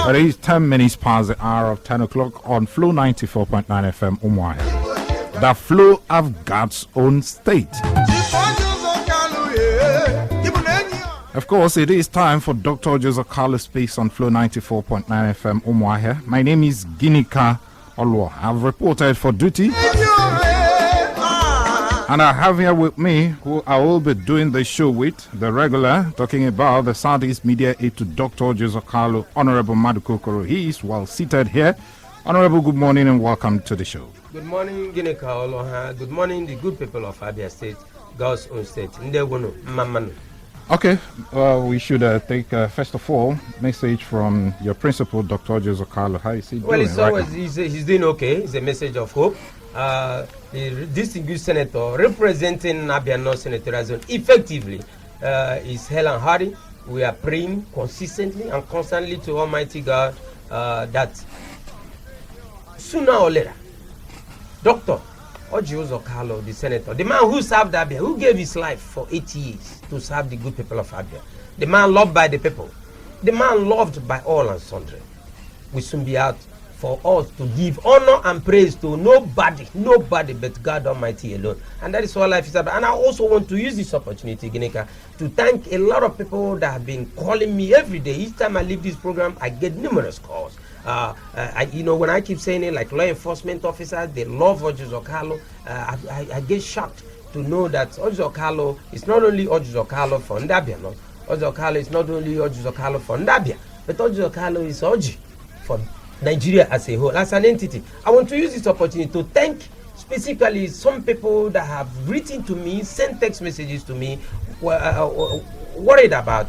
It is 10 minutes past the hour of 10 o'clock on Flow 94.9 FM Umuahia. The Flow of God's own state. Of course, it is time for Dr. Orji Uzor Kalu speaks on Flow 94.9 FM Umuahia. My name is Ginika Olwo. I've reported for duty. And I have here with me, who I will be doing the show with, the regular, talking about the Southeast Media Aid to Dr. Orji Uzor Kalu, Honorable Maduka Okoro. He is well seated here. Honorable, good morning and welcome to the show. Good morning, Ginika Oloha. Good morning, the good people of Ohafia State, God's own state. Okay, we should take, first of all, message from your principal, Dr. Orji Uzor Kalu. How is he doing? Well, it's always, he's doing okay. It's a message of hope. The distinguished senator representing Abia North Senatorial Zone effectively is Helen Hardy. We are praying consistently and constantly to Almighty God that sooner or later, Dr. Orji Uzor Kalu, the senator, the man who served Abia, who gave his life for 8 years to serve the good people of Abia, the man loved by the people, the man loved by all and sundry, will soon be out for us to give honor and praise to nobody but God Almighty alone. And that is what life is about. And I also want to use this opportunity, Ginika, to thank a lot of people that have been calling me every day. Each time I leave this program, I get numerous calls. When I keep saying it, like law enforcement officers, they love Orji Uzor Kalu. I get shocked to know that Orji Uzor Kalu is not only Orji Uzor Kalu for Ndabia, no. Orji Uzor Kalu is not only Orji Uzor Kalu for Ndabia, but Orji Uzor Kalu is Orji for Nigeria as a whole, as an entity. I want to use this opportunity to thank specifically some people that have written to me, sent text messages to me, worried about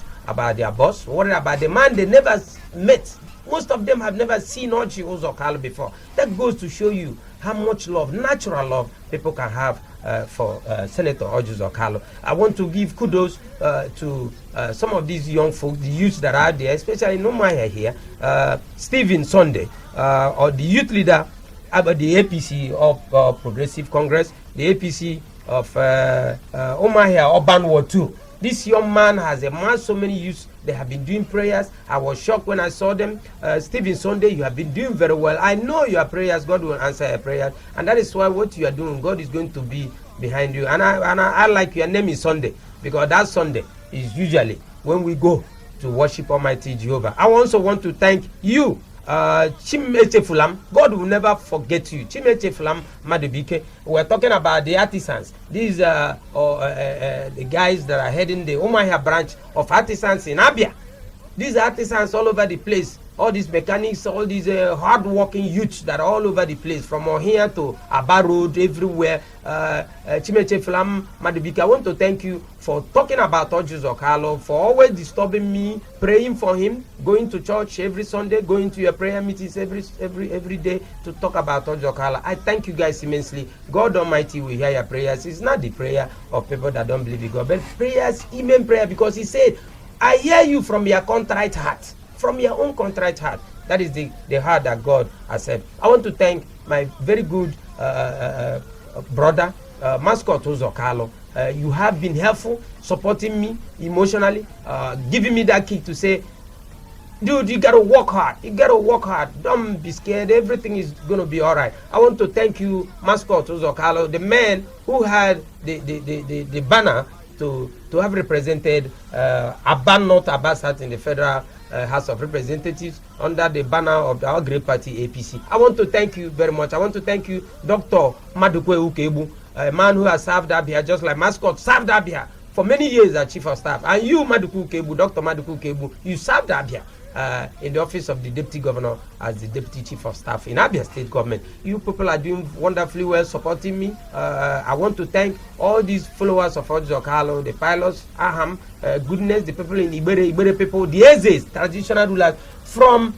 their boss, worried about the man they never met. Most of them have never seen Orji Uzor Kalu before. That goes to show you how much love, natural love, people can have for Senator Orji Uzor Kalu. I want to give kudos to some of these young folks, the youths that are there, especially in Umuahia here, Stephen Sunday, or the youth leader about the APC of Progressive Congress, the APC of Umuahia Urban Ward 2. This young man has amassed so many youths. They have been doing prayers. I was shocked when I saw them. Stephen Sunday, you have been doing very well. I know your prayers, God will answer your prayers. And that is why what you are doing, God is going to be behind you. And I like your name is Sunday, because that Sunday is usually when we go to worship Almighty Jehovah. I also want to thank you, Chimeche Fulam. God will never forget you. Chimeche Fulam Madubike. We're talking about the artisans. These are the guys that are heading the Umuahia branch of artisans in Abia. These artisans all over the place. All these mechanics, all these hard-working youths that are all over the place, from here to Aba Road, everywhere. Chimeche Fulam Madubike, I want to thank you for talking about Orji Uzor Kalu, for always disturbing me, praying for him, going to church every Sunday, going to your prayer meetings every day to talk about Orji Uzor Kalu. I thank you guys immensely. God Almighty will hear your prayers. It's not the prayer of people that don't believe in God, but prayers, amen prayer, because he said, I hear you from your contrite heart. From your own contrite heart. That is the heart that God has said. I want to thank my very good brother, Mascot Uzor Kalu. You have been helpful, supporting me emotionally, giving me that kick to say, dude, you gotta work hard. You gotta work hard. Don't be scared. Everything is gonna be all right. I want to thank you, Mascot Uzor Kalu, the man who had the banner to have represented Aban North Abasat in the Federal House of Representatives under the banner of our great party APC. I want to thank you very much. I want to thank you, Dr. Maduka Okoro, a man who has served Abia just like Mascot served Abia for many years as Chief of Staff. And you, Maduka Okoro, Dr. Maduka Okoro, you served Abia in the office of the Deputy Governor as the Deputy Chief of Staff in Abia State Government. You people are doing wonderfully well, supporting me. I want to thank all these followers of Orji Uzor Kalu, the pilots, Aham, Goodness, the people in Ibere people, the Ezes, traditional rulers from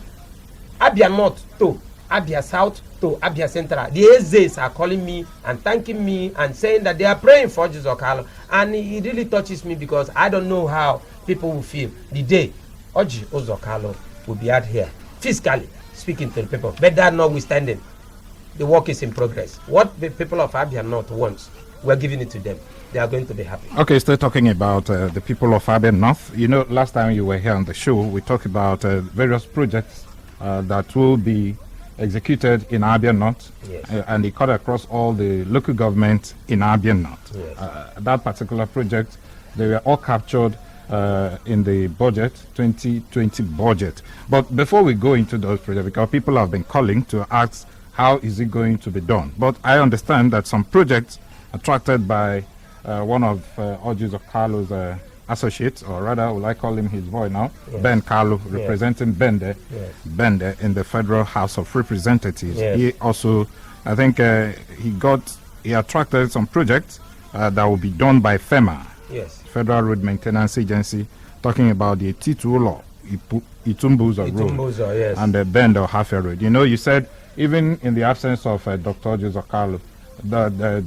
Abia North to Abia South to Abia Central. The Ezes are calling me and thanking me and saying that they are praying for Orji Uzor Kalu. And it really touches me because I don't know how people will feel the day Orji Uzor Kalu will be out here physically speaking to the people. But that notwithstanding, the work is in progress. What the people of Abia North want, we're giving it to them. They are going to be happy. Okay, still talking about the people of Abia North. You know, last time you were here on the show, we talked about various projects that will be executed in Abia North, Yes. And they cut across all the local governments in Abia North. Yes. That particular project, they were all captured in the budget, 2020 budget. But before we go into those projects, because people have been calling to ask how is it going to be done. But I understand that some projects attracted by one of Orji Uzor Kalu's associates, or rather, will I call him his boy now, Yes. Ben Kalu, Yes. representing Bende, Yes. Bende in the Federal House of Representatives. Yes. He also, I think, he attracted some projects that will be done by FEMA, Yes. Federal Road Maintenance Agency, talking about the Titulo, Itumbuzo Road, Itumbuzo, yes. and the Bend or Ohafia Road. You know, you said even in the absence of Dr. Orji Uzor Kalu,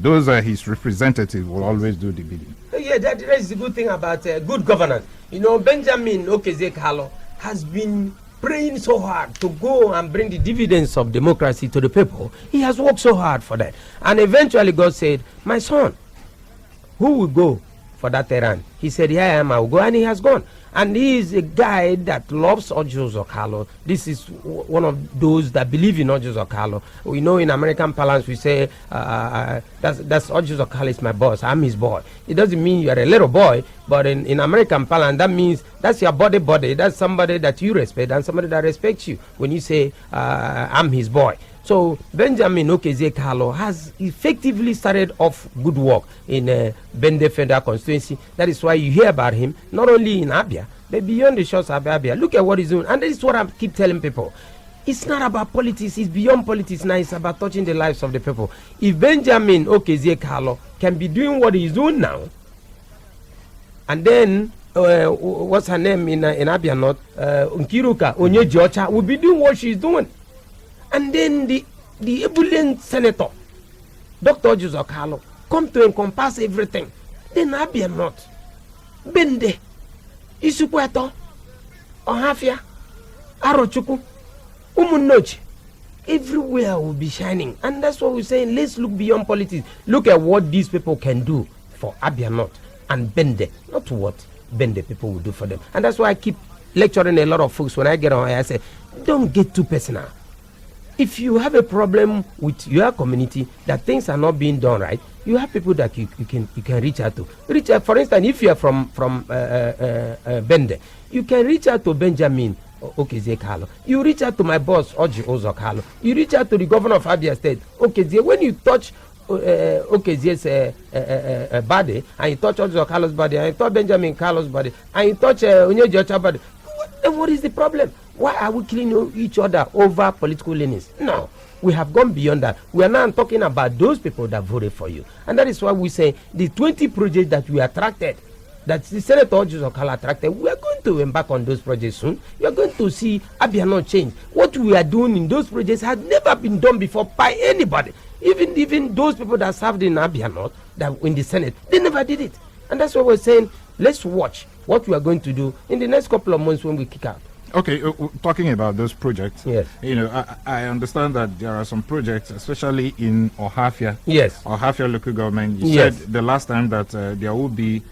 those his representatives will always do the bidding. Yeah, that is the good thing about good governance. You know, Benjamin Kalu has been praying so hard to go and bring the dividends of democracy to the people. He has worked so hard for that. And eventually God said, my son, who will go for that errand? He said, here I am, I will go. And he has gone. And he is a guy that loves Orji Uzor Kalu. This is one of those that believe in Orji Uzor Kalu. We know in American parlance we say, that's Orji Uzor Kalu is my boss, I'm his boy. It doesn't mean you are a little boy, but in American parlance that means that's your body. That's somebody that you respect and somebody that respects you when you say, I'm his boy. So Benjamin Kalu has effectively started off good work in Bende Federal constituency. That is why you hear about him, not only in Abia, but beyond the shores of Abia. Look at what he's doing. And this is what I keep telling people. It's not about politics, it's beyond politics now, it's about touching the lives of the people. If Benjamin Kalu can be doing what he's doing now, and then what's her name in Abia North, Nkiruka Onyejiocha will be doing what she's doing. And then the ebullient senator, Dr. Orji Uzor Kalu, come to encompass everything. Then Abia North, Bende, Isukweto, Ohafia, Arochukwu, Umunnochi, everywhere will be shining. And that's what we're saying. Let's look beyond politics. Look at what these people can do for Abia North and Bende, not what Bende people will do for them. And that's why I keep lecturing a lot of folks when I get on here. I say, don't get too personal. If you have a problem with your community that things are not being done right, you have people that you can reach out to. Reach out, for instance, if you are from Bende, you can reach out to Benjamin Kalu. You reach out to my boss Orji Uzor Kalu. You reach out to the governor of Abia State. When you touch Okeze's body, and you touch Orji Uzor Kalu's body, and you touch Benjamin Kalu's body, and you touch Onyejiocha's body, then what is the problem? Why are we killing each other over political leanings? No, we have gone beyond that. We are now talking about those people that voted for you. And that is why we say the 20 projects that we attracted, that the Senator Orji Uzor Kalu attracted, we are going to embark on those projects soon. You are going to see Abia North change. What we are doing in those projects has never been done before by anybody. Even those people that served in Abia North, that in the Senate, they never did it. And that's why we're saying, let's watch what we are going to do in the next couple of months when we kick out. Okay, talking about those projects, yes. You know, I understand that there are some projects, especially in Ohafia, yes, Ohafia local government. You yes. said the last time that there will be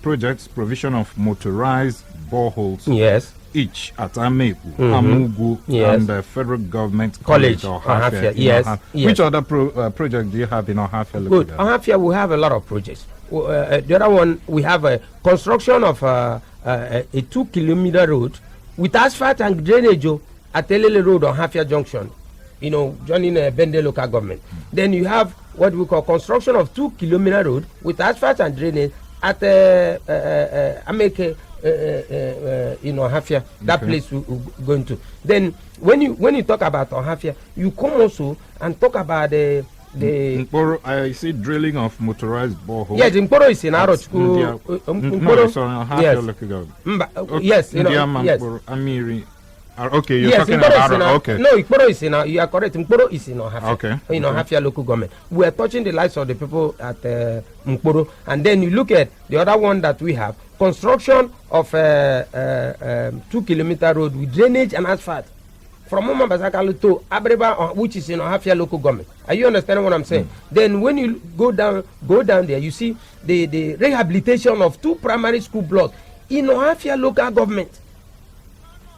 projects, provision of motorized boreholes, yes, each at Amebu, Amugu, yes. and the Federal Government College, Ohafia. Yes, yes. Which other project do you have in Ohafia? Good. Ohafia, we have a lot of projects. The other one, we have a construction of a 2-kilometer road with asphalt and drainage at Elele Road on Ohafia Junction, you know, joining Bende local government. Then you have what we call construction of 2-kilometer road with asphalt and drainage at Ameke, Ohafia. That place we're going to. Then when you talk about Ohafia, you come also and talk about the Mkporo, I see drilling of motorized borehole. Yes, Mkporo is in Arochukwu. No, it's on Ohafia local government. Yes, you know, yes. Amiri. Okay, you're yes, talking about okay. No, Mkporo is in. You are correct. Mkporo is in Ohafia. Okay. In Ohafia local government, we are touching the lives of the people at Mkporo, and then you look at the other one that we have: construction of 2-kilometer road with drainage and asphalt from Mama Basakalu to Abreba, which is in Ohafia local government. Are you understanding what I'm saying? Then when you go down there, you see the rehabilitation of 2 primary school blocks in Ohafia local government.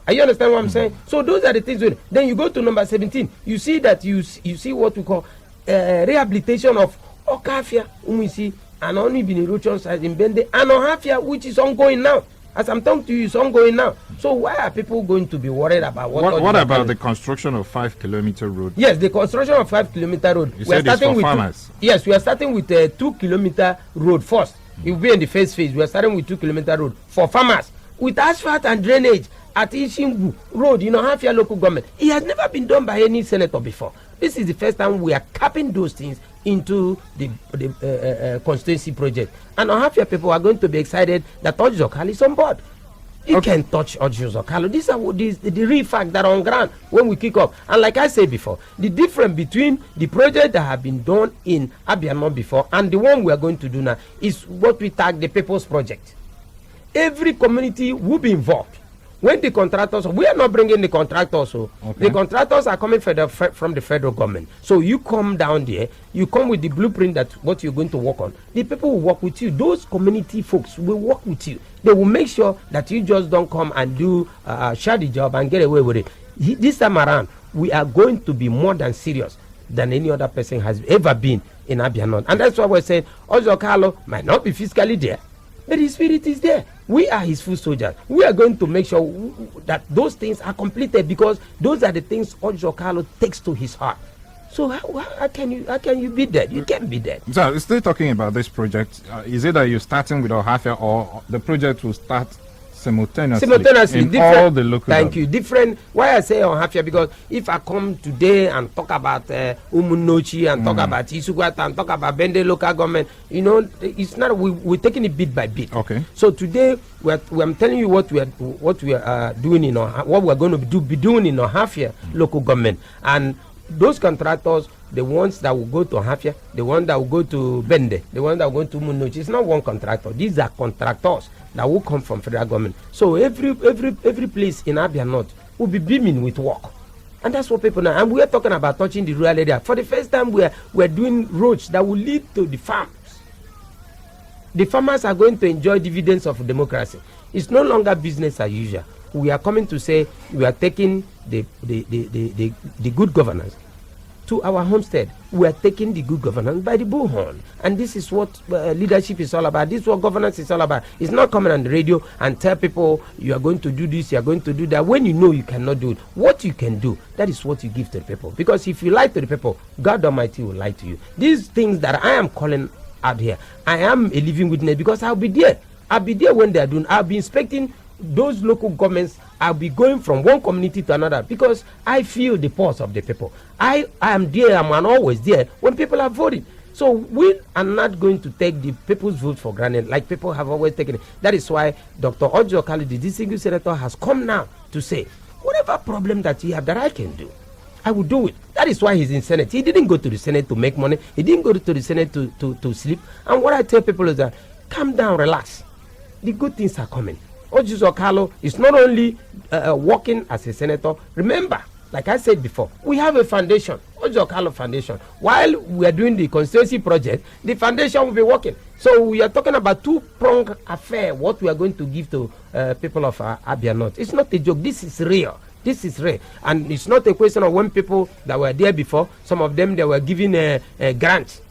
Are you understand what I'm saying? So those are the things. Then you go to number 17. You see that you see what we call rehabilitation of Ohafia, Umisi, and only been erosions as in Bende, and Ohafia, which is ongoing now. As I'm talking to you, it's ongoing now. So why are people going to be worried about what about the construction of 5-kilometer road? Yes, the construction of 5-kilometer road. You said it's for farmers. Yes, we are starting with a 2-kilometer road first. It will be in the first phase. We are starting with 2-kilometer road for farmers with asphalt and drainage at Ishingu Road, Ohafia local government. It has never been done by any senator before. This is the first time we are capping those things into the constituency project. And Ohafia people are going to be excited that Orji Uzor Kalu is on board. You can touch Orji Uzor Kalu. These are the real facts that are on ground when we kick off. And like I said before, the difference between the project that have been done in Abia before and the one we are going to do now is what we tag the People's Project. Every community will be involved. When the contractors, we are not bringing the contractors, so the contractors are coming from the federal government. So you come down there, you come with the blueprint that what you're going to work on. The people will work with you. Those community folks will work with you. They will make sure that you just don't come and do share the job and get away with it. This time around, we are going to be more than serious than any other person has ever been in Abia North. And that's why we're saying Orji Uzor Kalu might not be physically there, but his spirit is there. We are his foot soldiers. We are going to make sure that those things are completed because those are the things Orji Uzor Kalu takes to his heart. So how can you be dead? You can't be dead. So still talking about this project, is it that you're starting with Ohafia or the project will start simultaneously in all the local Thank you. Different. Why I say Ohafia, because if I come today and talk about Umunochi and talk about Isugwata and talk about Bende local government, it's not. We're taking it bit by bit. Okay. So today I'm telling you what we are doing in what we're going to be doing in Ohafia local government, and those contractors, the ones that will go to Ohafia, the one that will go to Bende, the one that will go to Umunochi, it's not one contractor. These are contractors that will come from federal government. So every place in Abia North will be beaming with work. And that's what people know. And we are talking about touching the rural area. For the first time, we're doing roads that will lead to the farms. The farmers are going to enjoy dividends of democracy. It's no longer business as usual. We are coming to say we are taking the good governance to our homestead. We are taking the good governance by the bullhorn. And this is what leadership is all about. This is what governance is all about. It's not coming on the radio and tell people you are going to do this, you are going to do that, when you know you cannot do it. What you can do, that is what you give to the people. Because if you lie to the people, God Almighty will lie to you. These things that I am calling out here, I am a living witness because I'll be there. I'll be there when they are doing. I'll be inspecting those local governments. I'll be going from one community to another because I feel the pulse of the people. I am there, I'm always there when people are voting. So we are not going to take the people's vote for granted like people have always taken it. That is why Dr. Orji Uzor Kalu, the distinguished senator, has come now to say, whatever problem that you have that I can do, I will do it. That is why he's in Senate. He didn't go to the Senate to make money. He didn't go to the Senate to sleep. And what I tell people is that, calm down, relax. The good things are coming. Orji Uzor Kalu is not only working as a senator. Remember, like I said before, we have a foundation, Orji Uzor Kalu Foundation. While we are doing the constituency project, the foundation will be working. So we are talking about two-pronged affair, what we are going to give to people of Abia North. It's not a joke. This is real. This is real. And it's not a question of when people that were there before, some of them, they were given grants.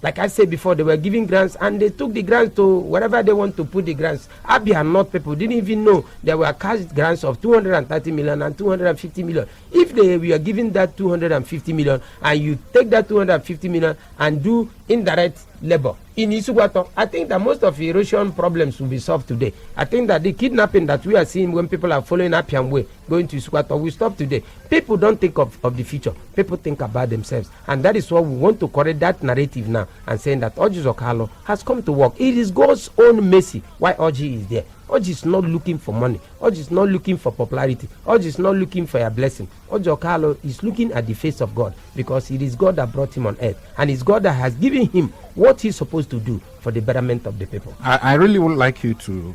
Like I said before, they were giving grants and they took the grants to wherever they want to put the grants. Abia North people didn't even know there were cash grants of 230 million and 250 million. If they were giving that 250 million and you take that 250 million and do indirect labor in Isugwato, I think that most of erosion problems will be solved today. I think that the kidnapping that we are seeing when people are following Appian Way going to Isugwato will stop today. People don't think of the future. People think about themselves. And that is why we want to correct that narrative now and saying that Orji Uzor Kalu has come to work. It is God's own mercy why Orji is there. Orji is not looking for money. Orji is not looking for popularity. Orji is not looking for a blessing. Orji Uzor Kalu is looking at the face of God because it is God that brought him on earth. And it's God that has given him what he's supposed to do for the betterment of the people. I really would like you to,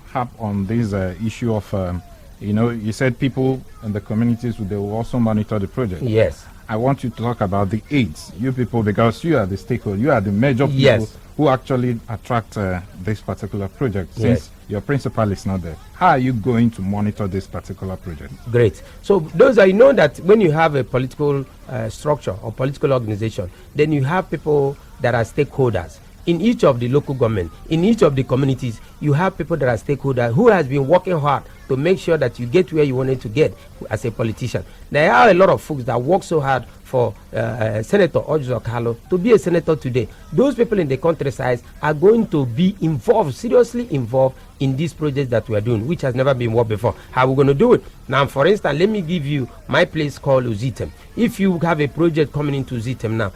harp on this issue of, you said people in the communities, they will also monitor the project. Yes. I want you to talk about the aids, you people, because you are the stakeholder, you are the major people who actually attract this particular project. Since your principal is not there. How are you going to monitor this particular project? Great. So those are, you know, that when you have a political structure or political organization, then you have people that are stakeholders. In each of the local government, in each of the communities, you have people that are stakeholders who has been working hard to make sure that you get where you wanted to get as a politician. There are a lot of folks that work so hard for Senator Orji Uzor Kalu to be a senator today. Those people in the countryside are going to be involved, seriously involved in this project that we are doing, which has never been worked before. How are we going to do it? Now, for instance, let me give you my place called Uzitem. If you have a project coming into Uzitem now,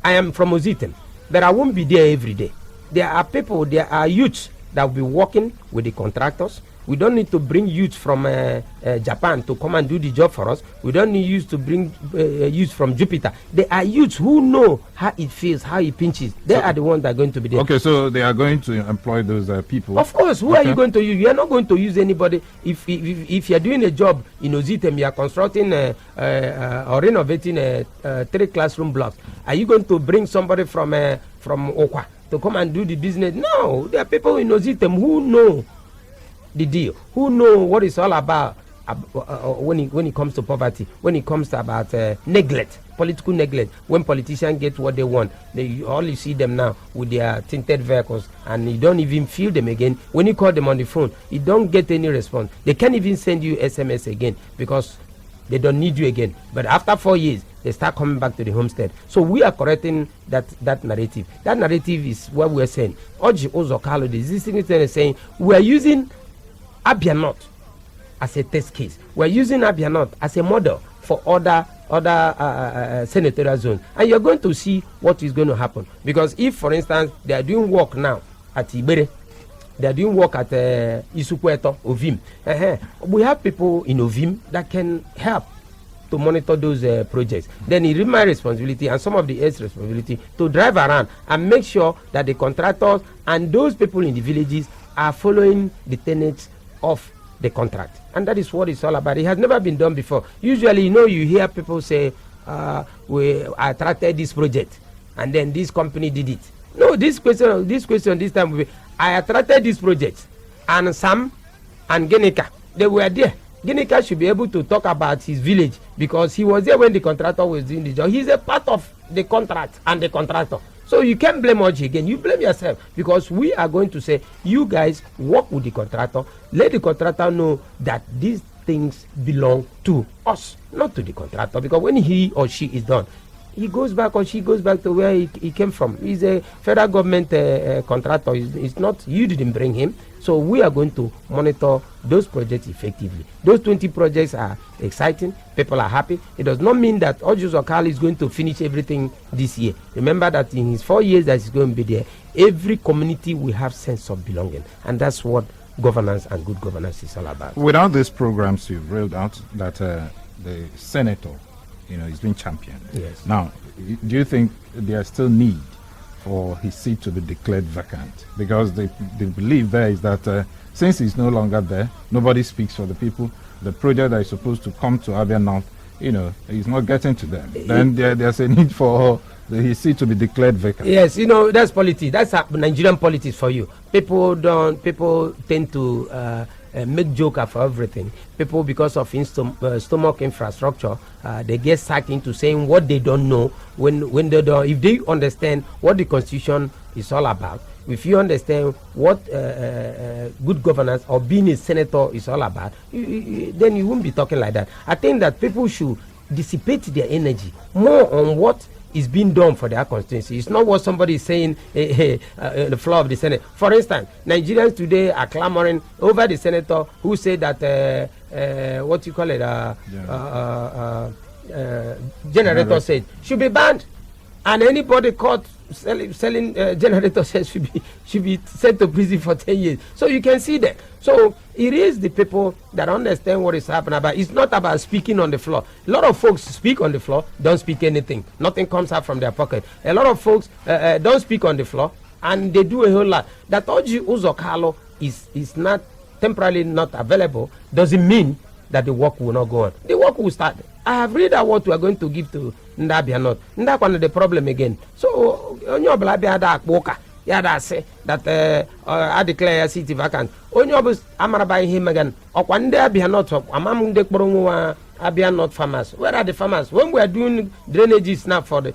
I am from Uzitem. But I won't be there every day. There are people, there are youths that will be working with the contractors. We don't need to bring youths from Japan to come and do the job for us. We don't need youths to bring youths from Jupiter. There are youths who know how it feels, how it pinches. They are the ones that are going to be there. Okay, so they are going to employ those people. Of course. Who are you going to use? You are not going to use anybody. If you are doing a job in Uzitem, you are constructing or renovating 3 classroom blocks. Are you going to bring somebody from Okwa to come and do the business? No. There are people in Uzitem who know the deal, who know what it's all about when it comes to poverty, when it comes to about neglect, political neglect. When politicians get what they want, they only see them now with their tinted vehicles, and you don't even feel them again. When you call them on the phone, you don't get any response. They can't even send you SMS again because they don't need you again. But after 4 years, they start coming back to the homestead. So we are correcting that narrative. That narrative is what we are saying. Orji Uzor Kalu, the existing thing is saying we are using Abia North as a test case. We're using Abia North as a model for other senatorial zones. And you're going to see what is going to happen. Because if, for instance, they are doing work now at Ibere, they are doing work at Isukweto, Ovim. We have people in Ovim that can help to monitor those projects. Then it is my responsibility and some of the aides' responsibility to drive around and make sure that the contractors and those people in the villages are following the tenets of the contract. And that is what it's all about. It has never been done before. Usually, you know, you hear people say, we attracted this project and then this company did it. No, this question this time will be, I attracted this project and Sam and Genika, they were there. Genika should be able to talk about his village because he was there when the contractor was doing the job. He's a part of the contract and the contractor. So you can't blame Orji again. You blame yourself because we are going to say, you guys work with the contractor. Let the contractor know that these things belong to us, not to the contractor. Because when he or she is done, he goes back or she goes back to where he came from. He's a federal government contractor. It's not, you didn't bring him. So we are going to monitor those projects effectively. Those 20 projects are exciting. People are happy. It does not mean that Orji Uzor Kalu is going to finish everything this year. Remember that in his 4 years that he's going to be there, every community will have sense of belonging. And that's what governance and good governance is all about. Without these programs you've rolled out, that the senator, you know, is being championed. Yes. Now, do you think there is still need for his seat to be declared vacant? Because the belief there is that since he's no longer there, nobody speaks for the people. The project that is supposed to come to Abia North, you know, he's not getting to them. Then there's a need for his seat to be declared vacant. Yes, you know, that's politics. That's Nigerian politics for you. People tend to make joke for everything. People, because of stomach infrastructure, they get sucked into saying what they don't know when they don't. If they understand what the Constitution is all about, if you understand what good governance or being a senator is all about, then you won't be talking like that. I think that people should dissipate their energy more on what is being done for their constituency. It's not what somebody is saying on the floor of the Senate. For instance, Nigerians today are clamoring over the senator who said that what you call it, generator said should be banned, and anybody caught selling generator sets should be sent to prison for 10 years. So you can see that. So it is the people that understand what is happening about. It's not about speaking on the floor. A lot of folks speak on the floor, don't speak anything. Nothing comes out from their pocket. A lot of folks don't speak on the floor, and they do a whole lot. That Orji Uzor Kalu is not temporarily not available doesn't mean that the work will not go on. The work will start. I have read out what we are going to give to Abia North. That's one of the problem again. So Yeah, that's it. That I declare a city vacant. Only obvious Amara by him again. Or one day be not among the Abia not farmers. Where are the farmers? When we are doing drainages now for the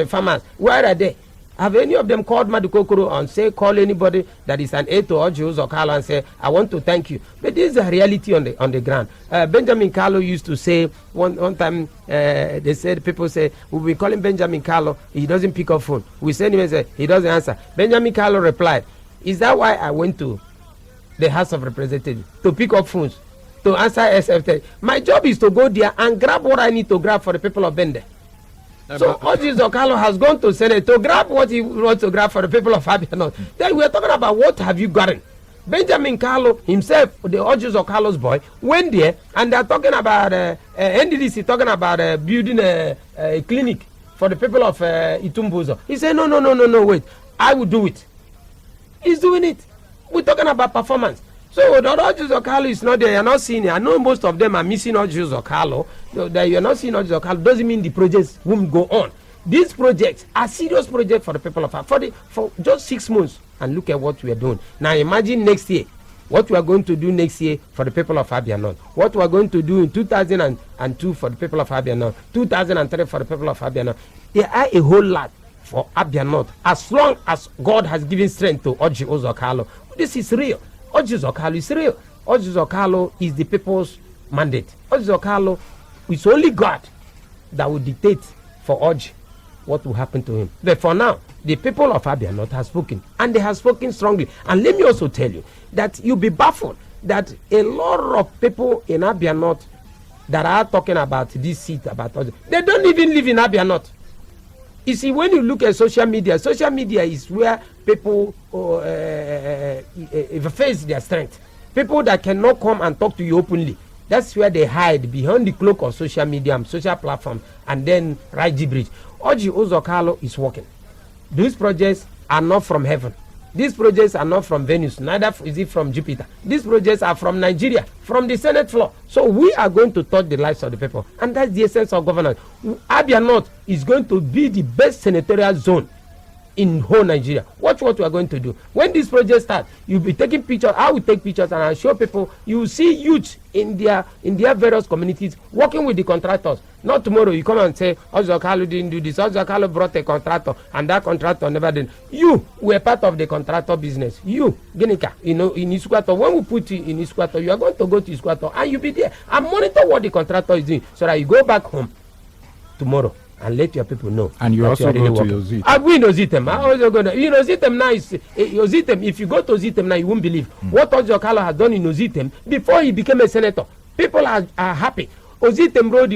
farmers, where are they? Have any of them called Madukokoro and say call anybody that is an aide to Orji Uzor Kalu and say I want to thank you? But this is a reality on the ground. Benjamin Kalu used to say one time they said people say we calling Benjamin Kalu, he doesn't pick up phone. We send him and say he doesn't answer. Benjamin Kalu replied, "Is that why I went to the House of Representatives to pick up phones to answer SFT? My job is to go there and grab what I need to grab for the people of Bende." So Orji Uzor Kalu has gone to Senate to grab what he wants to grab for the people of Abia North. Then we are talking about what have you gotten. Benjamin Kalu himself, the Orji Uzor Kalu's boy, went there and they are talking about NDDC talking about building a clinic for the people of Itumbuzo. He said, no, wait, I will do it. He's doing it. We're talking about performance. So the Orji Uzor Kalu is not there. You're not seeing it. I know most of them are missing Orji Uzor Kalu. That you're not seeing Orji Uzor Kalu doesn't mean the projects won't go on. These projects are serious projects for the people of for just 6 months. And look at what we are doing. Now imagine next year, what we are going to do next year for the people of Abia North. What we are going to do in 2002 for the people of Abia North. 2003 for the people of Abia North. There are a whole lot for Abia North. As long as God has given strength to Orji Uzor Kalu, this is real. Orji Uzor Kalu is real. Orji Uzor Kalu is the people's mandate. Orji Uzor Kalu is only God that will dictate for Orji what will happen to him. But for now, the people of Abia North have spoken, and they have spoken strongly. And let me also tell you that you'll be baffled that a lot of people in Abia North that are talking about this seat, about Orji, they don't even live in Abia North. You see, when you look at social media is where people face their strength. People that cannot come and talk to you openly, that's where they hide behind the cloak of social media and social platform and then write gibberish. Orji Uzor Kalu is working. These projects are not from heaven. These projects are not from Venus, neither is it from Jupiter. These projects are from Nigeria, from the Senate floor. So we are going to touch the lives of the people. And that's the essence of governance. Abia North is going to be the best senatorial zone in whole Nigeria. Watch what we are going to do. When this project starts, you'll be taking pictures. I will take pictures and I'll show people. You will see youth in their various communities working with the contractors. Not tomorrow you come and say Orji Uzor Kalu didn't do this. Orji Uzor Kalu brought a contractor and that contractor never did. You were part of the contractor business. You, Ginika, in Isukwato. When we put you in Isukwato, you are going to go to Isukwato and you'll be there and monitor what the contractor is doing so that you go back home tomorrow and let your people know. And you also go to Ozitem. I will Ozitem. I also go to Ozitem now. Ozitem. If you go to Ozitem now, you won't believe what Orji Uzor Kalu has done in Ozitem before he became a senator. People are happy. Ozitem Road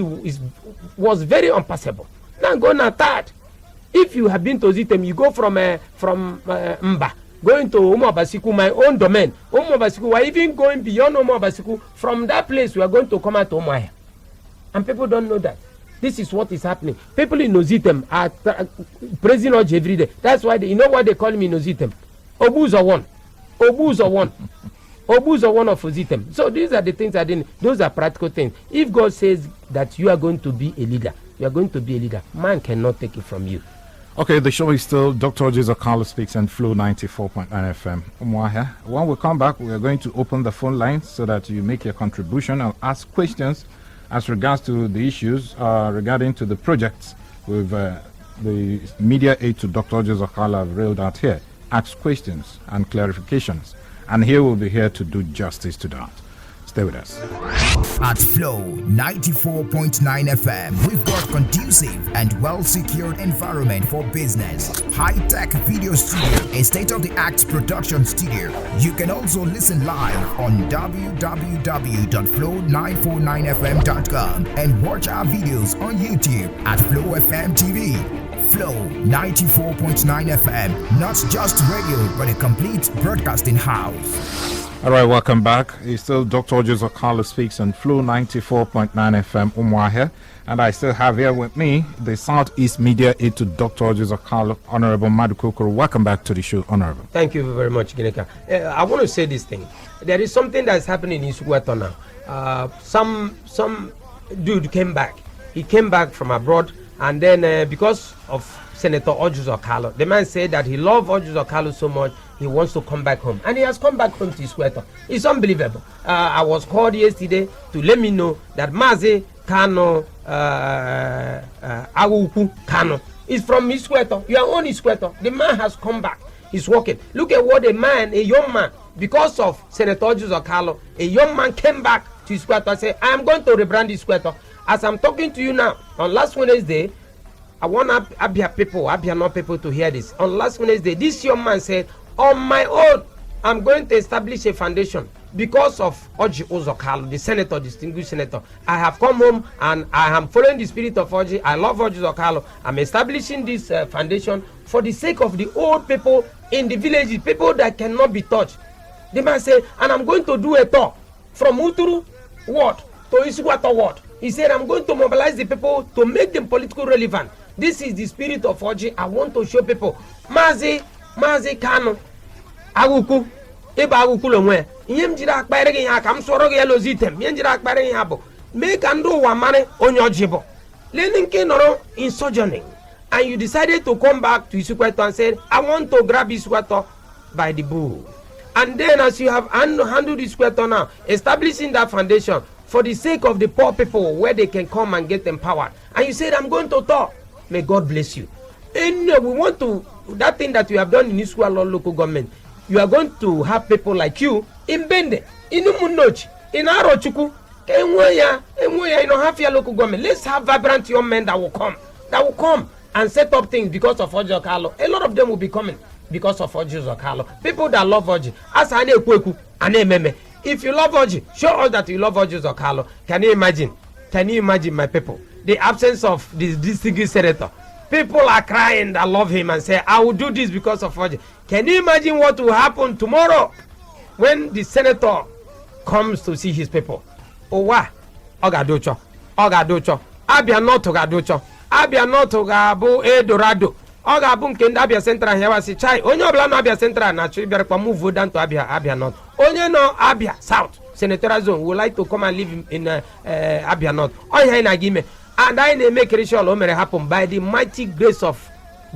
was very unpassable. Now go now third. If you have been to Ozitem, you go from Mba, going to Omobasiku, my own domain. Omobasiku, we're even going beyond Omobasiku. From that place, we are going to come out to Omaya. And people don't know that. This is what is happening. People in Ozitem are praising Orji every day. That's why you know why they call me in Ozitem? Obuzor one. Obuzor one. Obuzor one of Ozitem. So these are the things those are practical things. If God says that you are going to be a leader, you are going to be a leader. Man cannot take it from you. Okay, the show is still Dr. Orji Uzor Kalu Speaks and Flow 94.9 FM. When we come back, we are going to open the phone lines so that you make your contribution and ask questions as regards to the issues regarding to the projects with the media aid to Dr. Orji Uzor Kalu have railed out here. Ask questions and clarifications. And here we'll be here to do justice to that. Stay with us. At Flow 94.9 FM, we've got conducive and well-secured environment for business. High-tech video studio, a state-of-the-art production studio. You can also listen live on www.flow949fm.com and watch our videos on YouTube at Flow FM TV. Flow 94.9 FM, not just radio, but a complete broadcasting house. All right, welcome back. It's still Dr. Orji Uzor Kalu Speaks on Flow 94.9 FM, Umuahia. And I still have here with me the Southeast Media Aid to Dr. Orji Uzor Kalu, Honorable Madukokoro. Welcome back to the show, Honorable. Thank you very much, Gineka. I want to say this thing. There is something that's happening in Isukwato now. Some dude came back. He came back from abroad, and then because of Senator Orji Uzor Kalu. The man said that he loved Orji Uzor Kalu so much, he wants to come back home. And he has come back home to Isweto. It's unbelievable. I was called yesterday to let me know that Mazi Kano Awuku Kano is from Isweto. You are on Isweto. The man has come back. He's working. Look at what a young man, because of Senator Orji Uzor Kalu, a young man came back to Isweto and said, I am going to rebrand Isweto. As I'm talking to you now, on last Wednesday, I want Abia North people to hear this. On last Wednesday, this young man said, on my own, I'm going to establish a foundation because of Orji Uzor Kalu, the senator, distinguished senator. I have come home and I am following the spirit of Orji. I love Orji Uzor Kalu. I'm establishing this foundation for the sake of the old people in the villages, people that cannot be touched. The man said, and I'm going to do a tour from Uturu ward to Isugwato ward. He said, I'm going to mobilize the people to make them politically relevant. This is the spirit of Orji. I want to show people. Mazi Kano, Aguku, Eba Aguku Lomwe. Yem jira akpere gi ya kam soro gi elo zitem. Yem jira akpere gi abo. Make ando wa mane onyo jibo. Lenin ke noro in sojourning. And you decided to come back to Isukweto and said, I want to grab Isukweto by the bull. And then as you have handled Isukweto now, establishing that foundation for the sake of the poor people where they can come and get empowered. And you said, I'm going to talk. May God bless you. And we want to, that thing that you have done in Isukweto local government, you are going to have people like you in Bende, in Umunochi, in Arochukwu, in Ohafia local government. Let's have vibrant young men that will come and set up things because of Orji Uzor Kalu. A lot of them will be coming because of Orji Uzor Kalu. People that love Orji. As Ane Kweku, Ane Meme. If you love Orji, show us that you love Orji Uzor Kalu. Can you imagine? Can you imagine, my people? The absence of this distinguished senator. People are crying that love him and say, I will do this because of Orji. Can you imagine what will happen tomorrow when the senator comes to see his people? Owa, Ogadocho, Abia North Ogadocho, Abia North Ogabo Edorado, Ogabun nke Abia Central here was chai. Onye obla no Abia Central na chiri biara kwa move down to Abia North. Onye no Abia South senatorial zone would like to come and live in Abia North. Onye na gime. And I make ritual o mere happen by the mighty grace of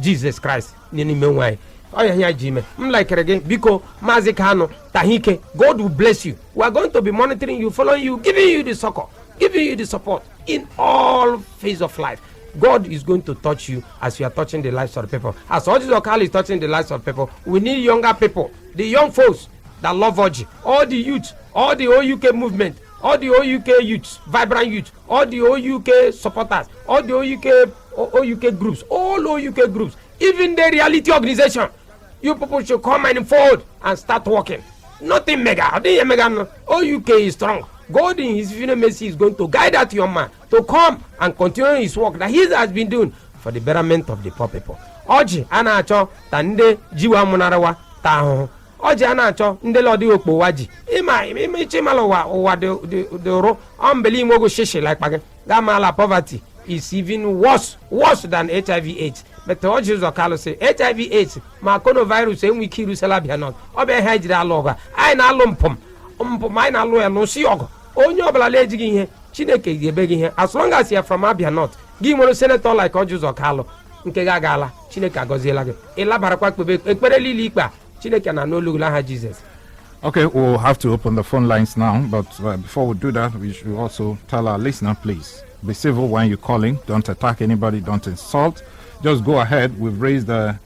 Jesus Christ. Nini menwai. Onye here jime. Like again biko Mazi Kano tahike. God will bless you. We are going to be monitoring you, following you, giving you the succor, giving you the support in all phases of life. God is going to touch you as you are touching the lives of the people. As Orji Uzor Kalu is touching the lives of people, we need younger people, the young folks that love Orji, all the youth, all the OUK movement, all the OUK youths, vibrant youth, all the OUK supporters, all the OUK groups, all OUK groups, even the reality organization. You people should come and forward and start working. Nothing mega. OUK is strong. God in his infinite mercy is going to guide that young man to come and continue his work that he has been doing for the betterment of the poor people. Orji anacho tande jiwa munarawa taho. Orji anacho nde lodi okpo waji. Ima chimalo wa de ro unbelief mogo sheshe like page. Gamala poverty is even worse than HIV/AIDS. But Orji Uzor Kalu say HIV/AIDS ma coronavirus enwe kiru salabia not. Obe hejira aloga. Ai na lumpum. Mai na lo elo si ogo. Onye obala leji gi ihe Chineke ga-ebe gi ihe as long as you are from Abia North gi nwere senator like Orji Uzor Kalu nke ga agala Chineke agoziela gi ilabarakwa ekpere lili ikpa Chineke na n'olugula ha Jesus. Okay, we'll have to open the phone lines now, but before we do that, we should also tell our listener, please be civil when you're calling. Don't attack anybody, don't insult. Just go ahead. We've raised the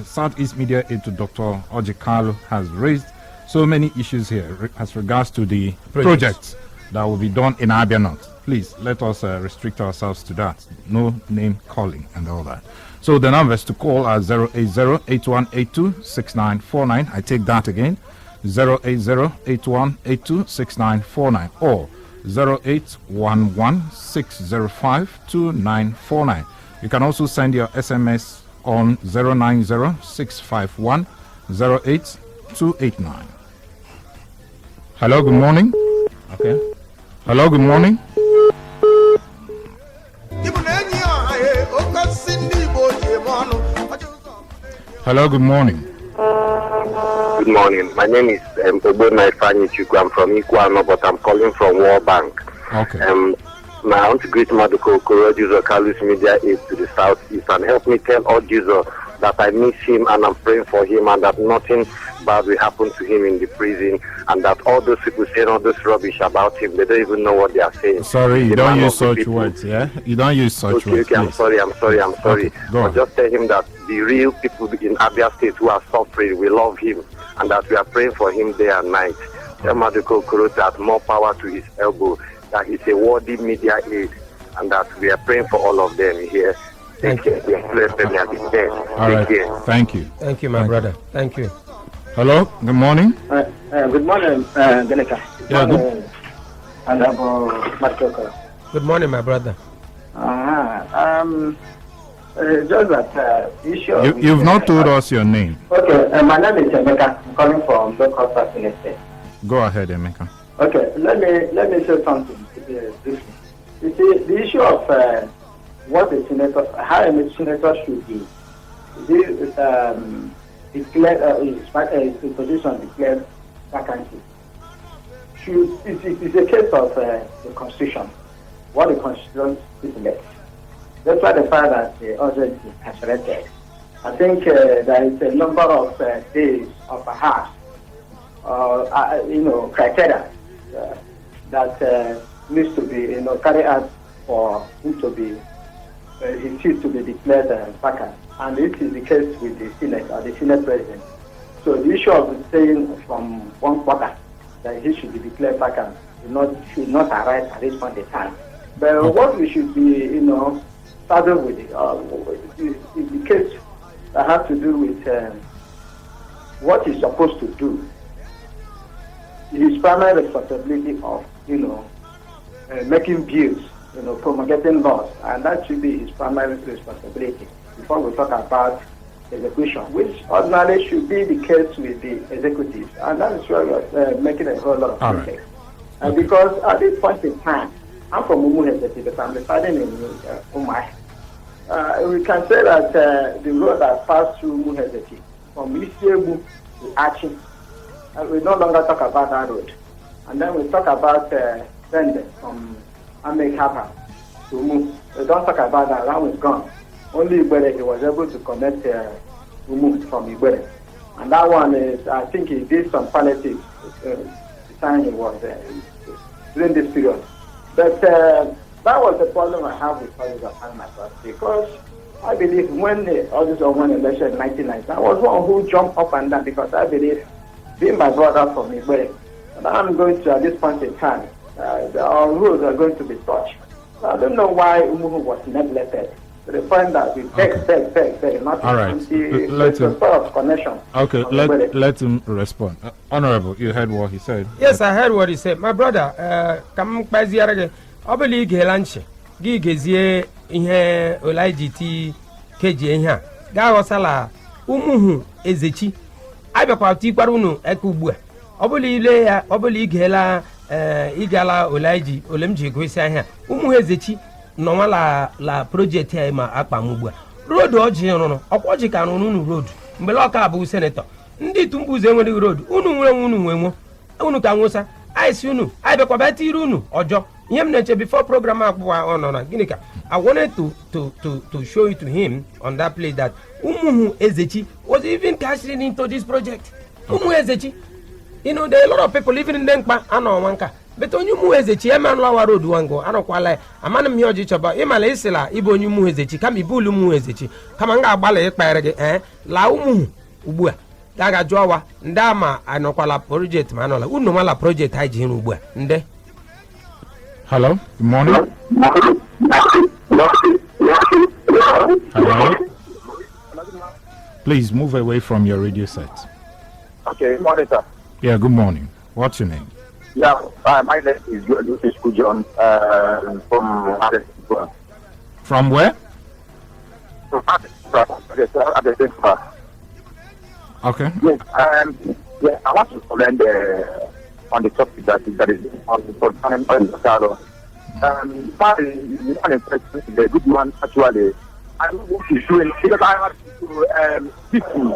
Southeast Media Aid to Dr. Orji Kalu has raised so many issues here as regards to the projects that will be done in Abia North. Please let us restrict ourselves to that. No name calling and all that. So the numbers to call are 080-8182-6949. I take that again. 080-8182-6949 or 0811-605-2949. You can also send your SMS on 090-651-08289. Hello, good morning. Okay. Hello, good morning. Hello, good morning. Good morning. My name is Obona Ifani Chukwu. I'm from Iguano, but I'm calling from World Bank. Okay. I want to greet Maduko Orji Uzor Kalu's media aid to the southeast and help me tell Orji Uzor that I miss him and I'm praying for him and that nothing bad will happen to him in the prison and that all those people saying all this rubbish about him, they don't even know what they are saying. Sorry, you don't use such words, yeah? You don't use such words. Okay, I'm sorry. Okay, go on. Just tell him that the real people in Abia State who are suffering, we love him and that we are praying for him day and night. Tell Maduko Koro that more power to his elbow, that he's a worthy media aid and that we are praying for all of them here. Thank you. All right. Thank you. Thank you, my brother. Thank you. Hello. Good morning. Good morning, Denica. Yeah, good. Good morning, my brother. Just that issue. You've not told us your name. Okay, my name is Emeka. I'm calling from local facility. Go ahead, Emeka. Okay, let me say something. You see, the issue of what a senator, how a senator should be, this declared his position declared vacancy. It's a case of the constitution, what the constitution stipulates. That's why the fact that the urgency has selected. I think there is a number of days of perhaps criteria that needs to be carried out for him to be his seat to be declared vacant, and this is the case with the Senate or the Senate President. So the issue of saying from one quarter that he should be declared vacant should not arise at this point in time. But what we should be starting with is the case that has to do with what he's supposed to do. His primary responsibility of making bills, promulgating laws, and that should be his primary responsibility before we talk about execution, which ordinarily should be the case with the executives, and that is why we're making a whole lot of mistakes. And because at this point in time, I'm from Umuhezeti, but I'm residing in Umai. We can say that the road that passed through Umuhezeti from Isiebu to Achi, we no longer talk about that road. And then we talk about Sende from Amekapa to Umu. We don't talk about that, that was gone. Only Ibere, he was able to connect Umu from Ibere. And that one is, I think he did some palliative the time he was during this period. But that was the problem I have with College of Hanmatas, because I believe when all this won election in 1990, I was one who jumped up and down because I believe being my brother from Ibere, and I'm going to, at this point in time, our rules are going to be touched. I don't know why Umuhu was neglected. To the point that we beg, not all right. Let him. Sort of connection. Okay, let him respond. Honorable, you heard what he said. Yes, I heard what he said. My brother, come by the other. I believe lunch. Gigezie ihe OLGT KJ here. Gawasala Umuhu Ezechi. I be party parunu ekubua. Oboli gela igala olaiji olemji kwesi ahia umu hezechi no la project here ma akpa mugbu road oji runu okwoji ka runu road mbele oka bu senator ndi tumbuze enwe road unu unu ka nwosa ice unu I be kwabati unu ojo yem neche before program akwa onona ginika I wanted to show it to him on that place that Umuhu Ezechi was even cashing into this project. Umu Ezechi, there are a lot of people living in Denkpa and Wanka. But when you move Ezechi, a man lower road wango, I don't quite a man of Mioji Chaba, Emalesela, Ibo you move Ezechi, come Ibulu move Ezechi, come and go ballet parade, La Umu, Ubua, Daga Jowa, Ndama, I know quala project manola, Unomala project hygiene Ubua, Nde. Hello, good morning. Hello. Please move away from your radio set. Okay, good morning, sir. Yeah, good morning. What's your name? Yeah, my name is Lucas Kujon from Addis. From where? From Addis. Okay. Yes, I want to comment on the topic that is on the program. The good man actually. I don't know what he's doing because I have to people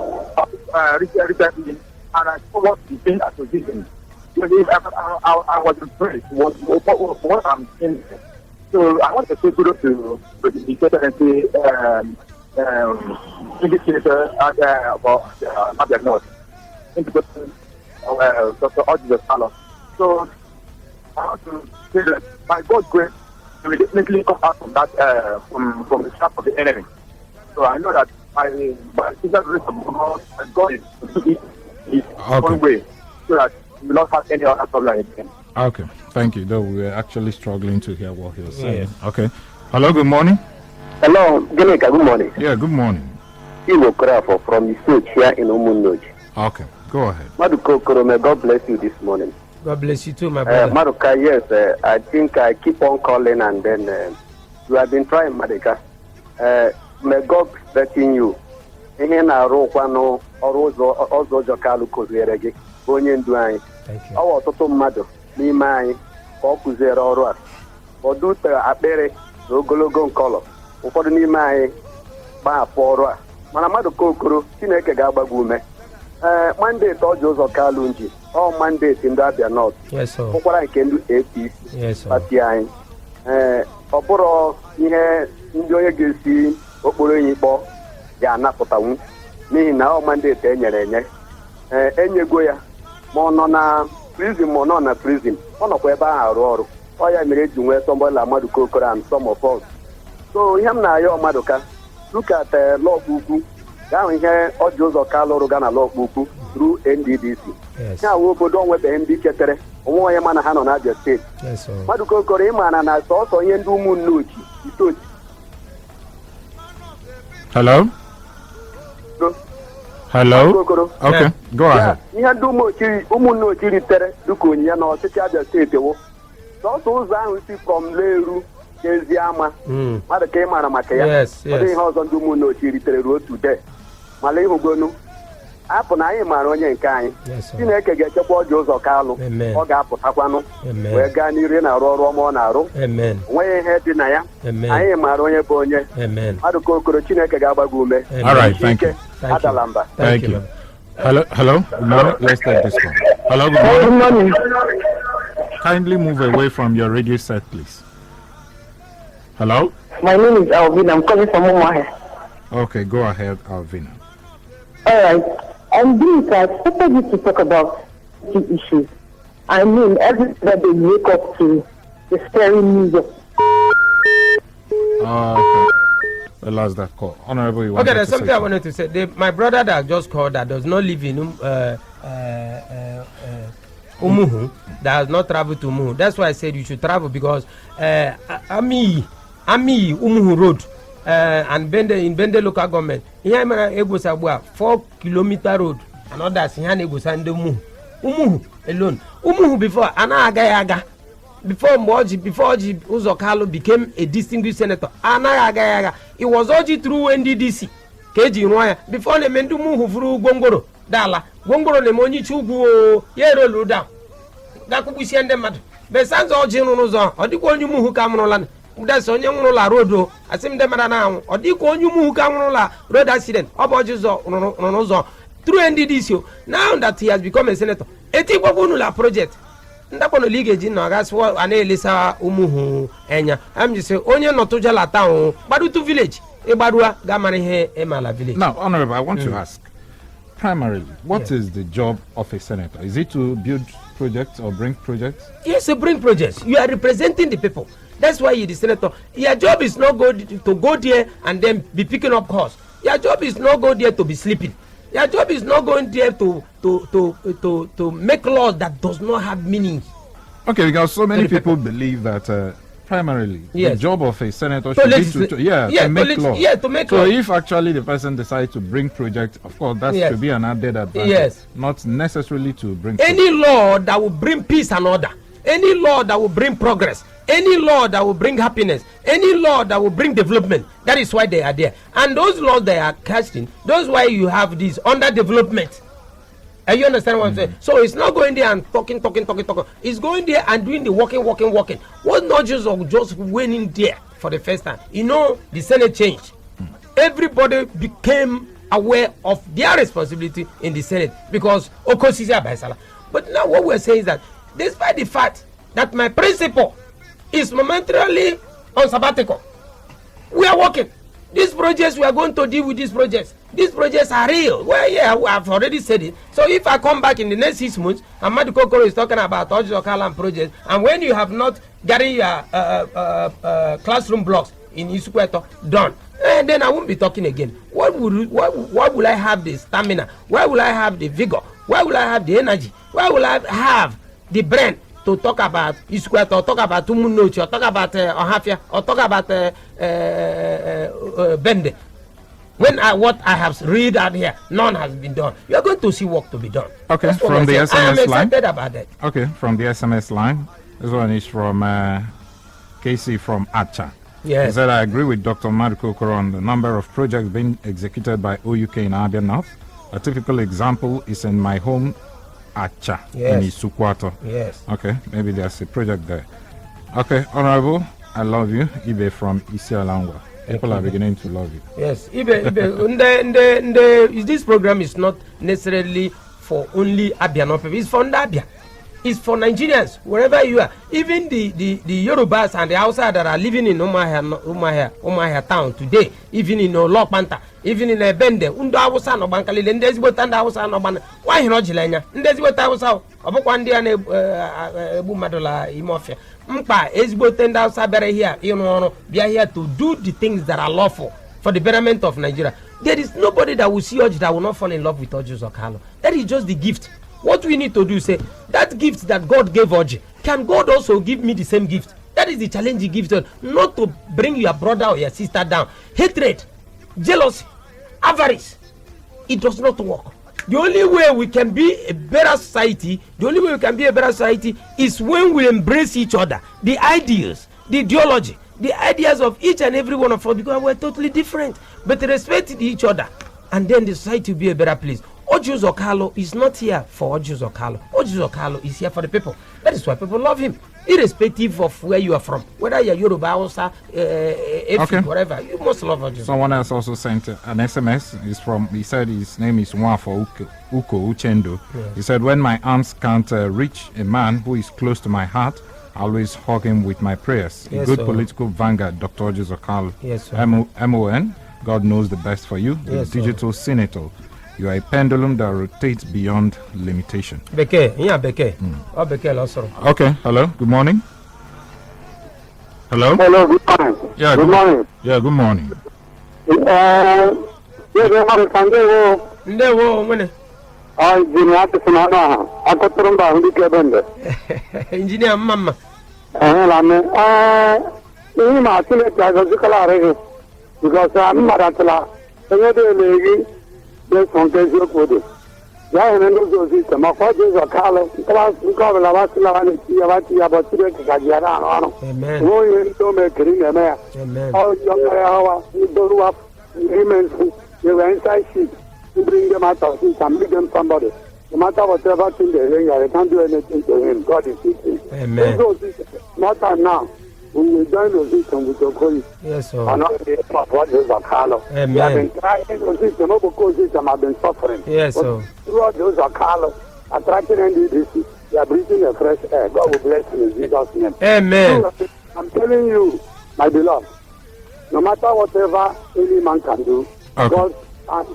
recently, and I saw what he's doing as a citizen. I was impressed with what I'm seeing. So I want to say kudos to the presidency indicator about Abia North, in the person of Dr. Orji Uzor Kalu. So I want to say that by God's grace, we will definitely come out from that from the trap of the enemy. So I know that by the grace of God is to do it his own way, so that we will not have any other problem again. Okay, thank you. Though we were actually struggling to hear what he was saying. Okay. Hello, good morning. Hello, Genika, good morning. Yeah, good morning. Iwo Krafo from the state here in Umunoji. Okay, go ahead. Maduko Korome, God bless you this morning. God bless you too, my brother. Maduka, yes, I think I keep on calling and then you have been trying, Maduka. May God blessing you. Ihe na-arụ kwano ọrụ ụzọ Kalu kụziere gị onye ndu anyị. Ọ bụ ọtụtụ mmadụ n'ime anyị ka ọ kụziere ọrụ a. Ọ dute akpịrị na ogologo nkọlọ. Ụfọdụ n'ime anyị gbahapụ ọrụ a. Mana mmadụ kokoro Chineke ga-agbago ume. Mandate Orji Uzor Kalu nji ọ mandate ndị Abia North. Ụkwara nke ndị APC pati anyị. Ọ bụrụ ihe ndị onye ga-esi okporo enyi kpọọ ga-anapụtanwu n'ihi na ọ mandate enyere enye enyego ya ma ọ nọ na prison ma ọ nọ na prison ọ nọkwa ebe ahụ arụ ọrụ ọ ya mere eji nwee sọmbọla mmadụ kokoro and some of us. So ihe m na-ayọ mmadụ ka look at lọọkpụ ukwu ga-ahụ ihe Orji Uzor Kalu rụga na lọọkpụ ukwu through NDDC ya wee obodo onwebeghị ndị chetere onwe onye mana ha nọ na Abia steeti mmadụ kokoro ịmana na sọsọ ihe ndị ụmụnnochi itochi. Hello? Hello? Okay, yeah. Go ahead. Ihe ndị ụmụnnochi ritere dịka onyinye na ọchịchị Abia steeti wụ sọsọ ụzọ ahụ si from Leru Eziama mmadụ ka ị mara maka ya ọ dị ihe ọzọ ndị ụmụnnochi ritere ruo today mala ịhụgonu apụ na anyị maara onye nke anyị Chineke ga-echekwa Orji Uzor Kalu ọ ga-apụtakwanụ wee gaa n'iru na-arụ ọrụ ọma ọ na-arụ onweghị ihe dị na ya anyị maara onye bụ onye mmadụ ka okoro Chineke ga-agbago ume ike adala mba. Thank you. Hello, good morning. Let's take this one. Hello, good morning. Kindly move away from your radio set, please. Hello? My name is Alvin. I'm calling from Ohafia. Okay, go ahead, Alvin. All right. And this, I expected you to talk about the issues. I mean, everybody they wake up to the scary news of. Okay. The last that call. Honorable, you okay, there's something I wanted to say. My brother that just called that does not live in Umuhu, that has not traveled to Umuhu. That's why I said you should travel because Ami Umuhu Road and in Bende local government. Here I'm able to 4-kilometer road and others here able to Umuhu alone. Umuhu before Anaga. Before Orji Uzor Kalu became a distinguished senator, it was Orji through NDDC. KG Roya before the Mendumu through Gongoro Dala Gongoro the Moni Chugu Yero Luda Gakubi send them at Besans Orji Uzor or the one you who come on. That's on Yola Road. I seem them now or the one you who come on road accident. Orji Uzor through NDDC. Now that he has become a senator, Etiquabunula project. Ndapono ligue ji no gas wo anelisa umuhu enya am just say onye no to jala town badutu village e badua ga mari he e mala village. Now, Honorable, I want to ask primarily what is the job of a senator? Is it to build projects or bring projects? Yes, to bring projects. You are representing the people. That's why you're the senator. Your job is not to go there and then be picking up calls. Your job is not go there to be sleeping. Your job is not going there to make laws that does not have meaning. Okay, because so many people believe that primarily the job of a senator should be to make laws. Yeah, to make laws. So if actually the person decides to bring projects, of course that should be an added advantage. Not necessarily to bring any law that will bring peace and order, any law that will bring progress, any law that will bring happiness, any law that will bring development. That is why they are there. And those laws they are casting, that's why you have this underdevelopment. And you understand what I'm saying? So it's not going there and talking. It's going there and doing the walking. What not just winning there for the first time. You know, the Senate changed. Everybody became aware of their responsibility in the Senate because Okosisi Abaisala. But now what we're saying is that despite the fact that my principal is momentarily on sabbatical. We are working. These projects, we are going to deal with these projects. These projects are real. Well, yeah, I've already said it. So if I come back in the next 6 months, and Madu Kokoro is talking about Orji Uzor Kalu projects, and when you have not gotten your classroom blocks in Isukweto done, and then I won't be talking again. Why will I have the stamina? Why will I have the vigor? Why will I have the energy? Why will I have the brain to talk about Isukweto, or talk about Tumunochi, or talk about Ohafia, or talk about Bende? When what I have read out here, none has been done. You are going to see work to be done. Okay, from the SMS line. I am excited about that. Okay, from the SMS line. This one is from Casey from Acha. Yes. He said, I agree with Dr. Maduko Okoro on the number of projects being executed by OUK in Abia North. A typical example is in my home, Acha, in Isukwato. Yes. Okay, maybe there's a project there. Okay, Honorable, I love you. Ibe from Isialangwa. People are beginning to love you. Yes. Ibe, this program is not necessarily for only Abia North people. It's for Abia. It's for Nigerians, wherever you are. Even the Yorubas and the Hausa that are living in Umahia town today, even in Olopanta, even in Bende, Undo Hausa no Bankalile, Ndezibota Hausa no Ban. Why not Jilenya? Ndezibota Hausa, Obokwandi and Bumadola Imofia. Mpa, Ezibota Hausa bere here, we are here to do the things that are lawful for the betterment of Nigeria. There is nobody that will see Orji that will not fall in love with Orji Uzor Kalu. That is just the gift. What we need to do is say, that gift that God gave Orji, can God also give me the same gift? That is the challenge he gives us, not to bring your brother or your sister down. Hatred, jealousy, avarice, it does not work. The only way we can be a better society, is when we embrace each other, the ideas, the ideology, the ideas of each and every one of us, because we're totally different, but respect each other, and then the society will be a better place. Orji Uzor Kalu is not here for Orji Uzor Kalu. Orji Uzor Kalu is here for the people. That is why people love him, irrespective of where you are from. Whether you're Yoruba, Hausa, whatever, you must love Orji Uzor. Someone else also sent an SMS. He said his name is Nwafo Uko Uchendo. Yes. He said, when my arms can't reach a man who is close to my heart, I always hug him with my prayers. Yes, a good sir. Political vanguard, Dr. Orji Uzor Kalu. Yes, sir. MON, God knows the best for you. The Yes, digital senator. You are a pendulum that rotates beyond limitation. Beke, yeah, Beke. Oh, Beke, also. Okay, hello, good morning. Hello? Hello, good morning. Yeah, good morning. Yeah, good morning. Ndewo, mwene. Engineer Mama. Because I'm Maratala. Yes, on Kesio Kodi. Yeah, and then those system of Orji Uzor Kalu, class, we call the Lavasila and Tiavati about Kajana. Amen. You don't make it in a mayor. Amen. All young hour, you do up women who were inside sheep to bring them out of it and make them somebody. No matter whatever thing they ring, I can't do anything to him. God is teaching. Amen. Not time now. We will join the system with your colleagues. Yes, sir. And not the Orji Uzor Kalu. Amen. We have been trying the system, because system have been suffering. Yes, sir. Through Orji Uzor Kalu, attracting NDDC, they are breathing a fresh air. God will bless you in Jesus' name. Amen. I'm telling you, my beloved, no matter whatever any man can do, Okay.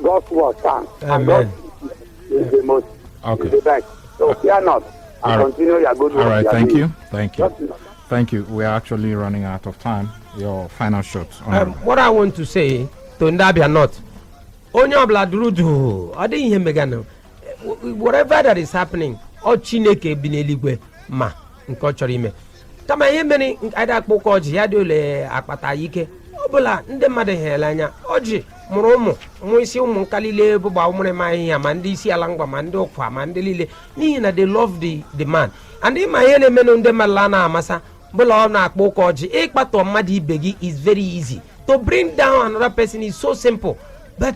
God's word stands. And Amen. God is the most, Okay. is the best. So fear not. And All right. continue your good work. All right, you are thank doing. you. Thank you. Thank you. We are actually running out of time. Your final shots. What I want to say to Ndabia North, onye ọbụla duru duu, ọ dịghị ihe megana. Whatever that is happening, ọ Chineke bi n'eluigwe ma nke ọ chọrọ ime. Kama ihe mere ada akpụkọ Orji ya dị ole akpata ike. Ọ bụla ndị mmadụ hịara anya, Orji mụrụ ụmụ isi ụmụ nkalile bụgba ụmụrụ ma ihe ma ndị isi ala ngwa ma ndị ụkwa ma ndị niile n'ihi na they love the man. And ịma ihe na-emenụ ndị mmadụ na-amasa bụla ọ na-akpọ ụka Orji ịkpatọ mmadụ ibe gị is very easy. To bring down another person is so simple. But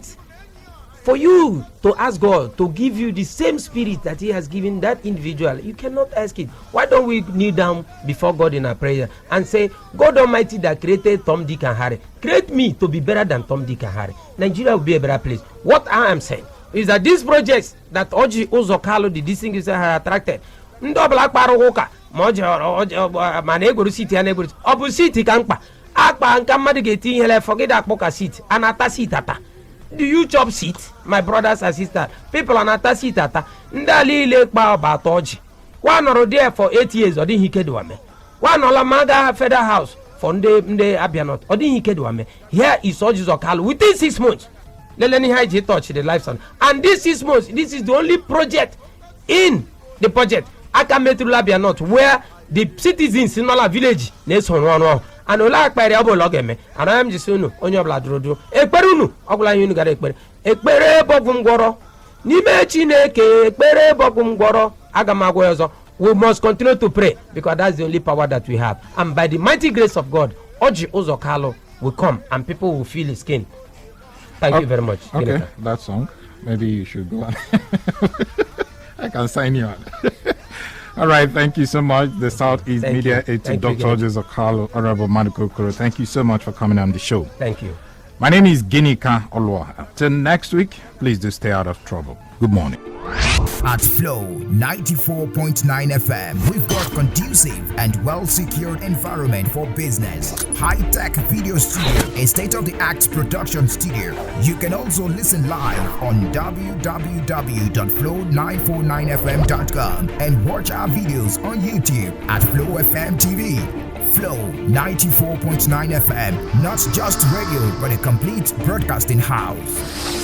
for you to ask God to give you the same spirit that he has given that individual, you cannot ask it. Why don't we kneel down before God in our prayer and say, God Almighty that created Tom, Dick and Harry, create me to be better than Tom, Dick and Harry. Nigeria will be a better place. What I am saying is that these projects that Orji Uzor Kalu, the distinguished, have attracted, ndị ọbụla kpara ụka ma ọ jere mana egwuru siti ya na-egwuru ọ bụ siti ka mkpa akpa nka mmadụ ga-eti ihe le forget akpọka seat anata seat ata. Do you chop seat, my brothers and sisters? People anata seat ata. Ndị ala ile kpa ọba atọ ọjị. Wa nọrọ there for 8 years ọ dịghị ike dịwame. Wa nọla maga federal house for ndị Abia North ọ dịghị ike dịwame. Here is Orji Uzor Kalu within 6 months. Leleni Haji touch the life son. And this 6 months, this is the only project in the project aka metro Abia North where the citizens in all village na-eso ọrụ and ola akpere ọbụla ọ ga-eme ana m jisi unu onye ọbụla dụrụ ekpere unu ọbụla anyị unu gara ekpere bọgwụ ngwọrọ n'ime Chineke ekpere bọgwụ ngwọrọ aga m agwa ọzọ. We must continue to pray because that's the only power that we have, and by the mighty grace of God Orji Uzor Kalu will come and people will feel his skin. Thank you very much. Okay, that song maybe you should go on. I can sign you on. All right, thank you so much. The Southeast Media Aid to Dr. Orji Uzor Kalu, Honorable Maduko Okoro. Thank you so much for coming on the show. Thank you. My name is Ginika Olwa. Till next week, please do stay out of trouble. Good morning. At Flow 94.9 FM, we've got conducive and well-secured environment for business. High-tech video studio, a state-of-the-art production studio. You can also listen live on www.flow949fm.com and watch our videos on YouTube at Flow FM TV. Flow 94.9 FM, not just radio, but a complete broadcasting house.